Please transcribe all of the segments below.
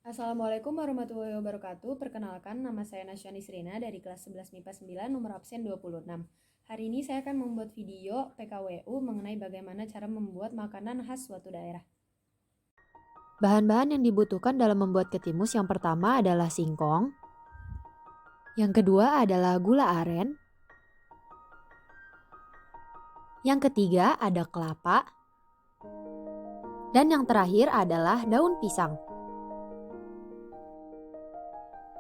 Assalamualaikum warahmatullahi wabarakatuh. Perkenalkan, nama saya Nasya Nisrina dari kelas 11 MIPA 9 nomor absen 26. Hari ini saya akan membuat video PKWU mengenai bagaimana cara membuat makanan khas suatu daerah. Bahan-bahan yang dibutuhkan dalam membuat ketimus yang pertama adalah singkong, yang kedua adalah gula aren, yang ketiga ada kelapa, dan yang terakhir adalah daun pisang.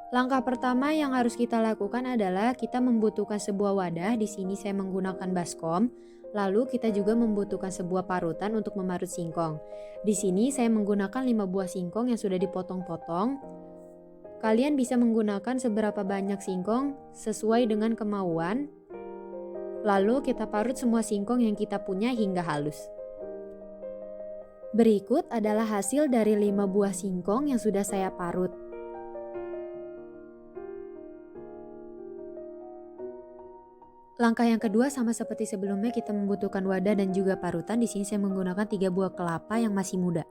Langkah pertama yang harus kita lakukan adalah kita membutuhkan sebuah wadah. Di sini saya menggunakan baskom. Lalu kita juga membutuhkan sebuah parutan untuk memarut singkong. Di sini saya menggunakan 5 buah singkong yang sudah dipotong-potong. Kalian bisa menggunakan seberapa banyak singkong sesuai dengan kemauan. Lalu kita parut semua singkong yang kita punya hingga halus. Berikut adalah hasil dari 5 buah singkong yang sudah saya parut. Langkah yang kedua sama seperti sebelumnya, kita membutuhkan wadah dan juga parutan. Di sini saya menggunakan 3 buah kelapa yang masih muda.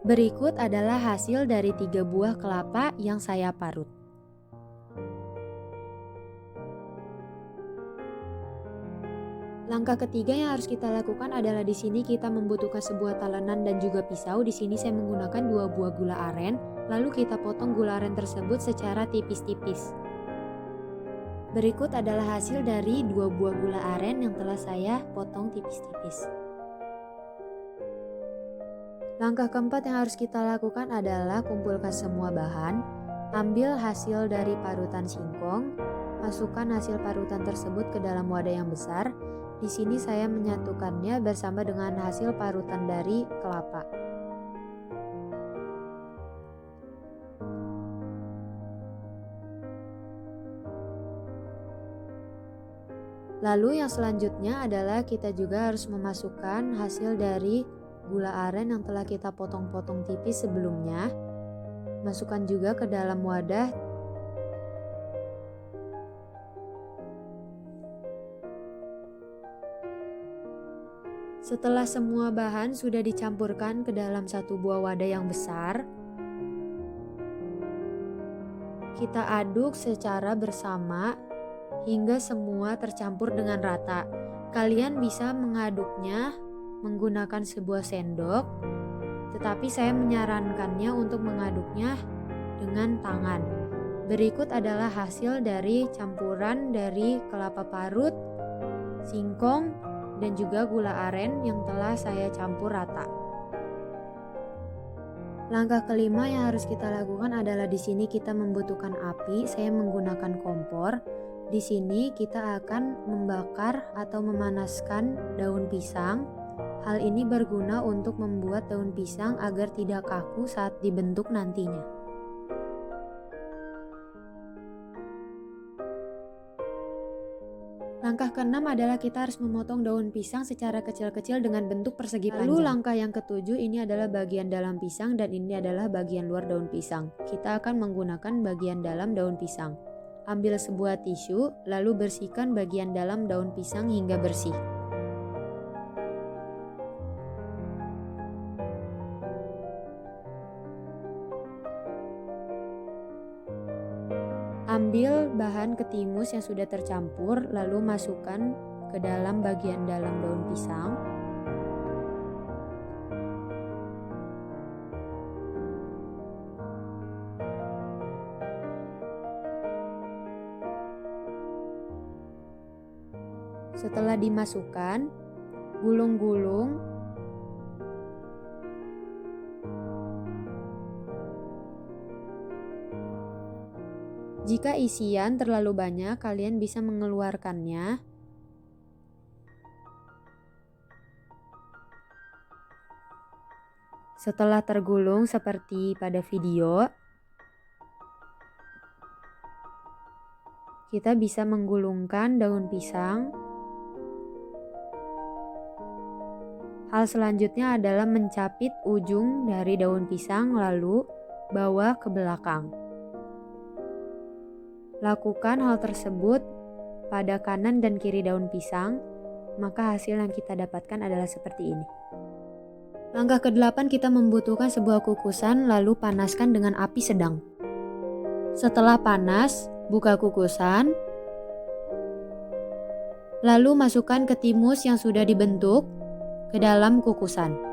Berikut adalah hasil dari 3 buah kelapa yang saya parut. Langkah ketiga yang harus kita lakukan adalah di sini kita membutuhkan sebuah talenan dan juga pisau. Di sini saya menggunakan 2 buah gula aren, lalu kita potong gula aren tersebut secara tipis-tipis. Berikut adalah hasil dari 2 buah gula aren yang telah saya potong tipis-tipis. Langkah keempat yang harus kita lakukan adalah kumpulkan semua bahan. Ambil hasil dari parutan singkong, masukkan hasil parutan tersebut ke dalam wadah yang besar. Di sini saya menyatukannya bersama dengan hasil parutan dari kelapa. Lalu yang selanjutnya adalah kita juga harus memasukkan hasil dari gula aren yang telah kita potong-potong tipis sebelumnya. Masukkan juga ke dalam wadah. Setelah semua bahan sudah dicampurkan ke dalam satu buah wadah yang besar, kita aduk secara bersama hingga semua tercampur dengan rata. Kalian bisa mengaduknya menggunakan sebuah sendok, tetapi saya menyarankannya untuk mengaduknya dengan tangan. Berikut adalah hasil dari campuran dari kelapa parut, singkong, dan juga gula aren yang telah saya campur rata. Langkah kelima yang harus kita lakukan adalah di sini kita membutuhkan api. Saya menggunakan kompor. Di sini kita akan membakar atau memanaskan daun pisang. Hal ini berguna untuk membuat daun pisang agar tidak kaku saat dibentuk nantinya. Langkah keenam adalah kita harus memotong daun pisang secara kecil-kecil dengan bentuk persegi panjang. Lalu langkah yang ketujuh, ini adalah bagian dalam pisang dan ini adalah bagian luar daun pisang. Kita akan menggunakan bagian dalam daun pisang. Ambil sebuah tisu, lalu bersihkan bagian dalam daun pisang hingga bersih. Ambil bahan ketimus yang sudah tercampur, lalu masukkan ke dalam bagian dalam daun pisang. Setelah dimasukkan, gulung-gulung. Jika isian terlalu banyak, kalian bisa mengeluarkannya. Setelah tergulung seperti pada video, kita bisa menggulungkan daun pisang. Hal selanjutnya adalah mencapit ujung dari daun pisang lalu bawa ke belakang. Lakukan hal tersebut pada kanan dan kiri daun pisang, maka hasil yang kita dapatkan adalah seperti ini. Langkah ke-8 kita membutuhkan sebuah kukusan lalu panaskan dengan api sedang. Setelah panas, buka kukusan. Lalu masukkan ketimus yang sudah dibentuk ke dalam kukusan.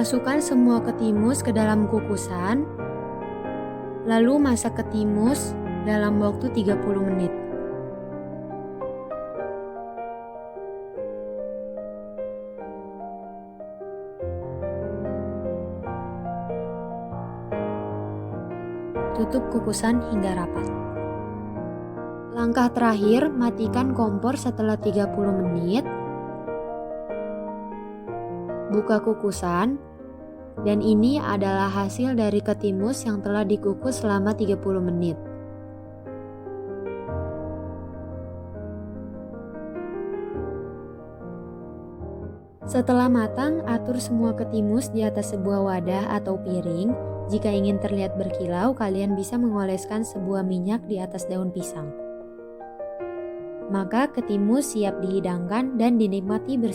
Masukkan semua ketimus ke dalam kukusan, lalu masak ketimus dalam waktu 30 menit. Tutup kukusan hingga rapat. Langkah terakhir, matikan kompor setelah 30 menit. Buka kukusan, dan ini adalah hasil dari ketimus yang telah dikukus selama 30 menit. Setelah matang, atur semua ketimus di atas sebuah wadah atau piring. Jika ingin terlihat berkilau, kalian bisa mengoleskan sebuah minyak di atas daun pisang. Maka ketimus siap dihidangkan dan dinikmati bersama.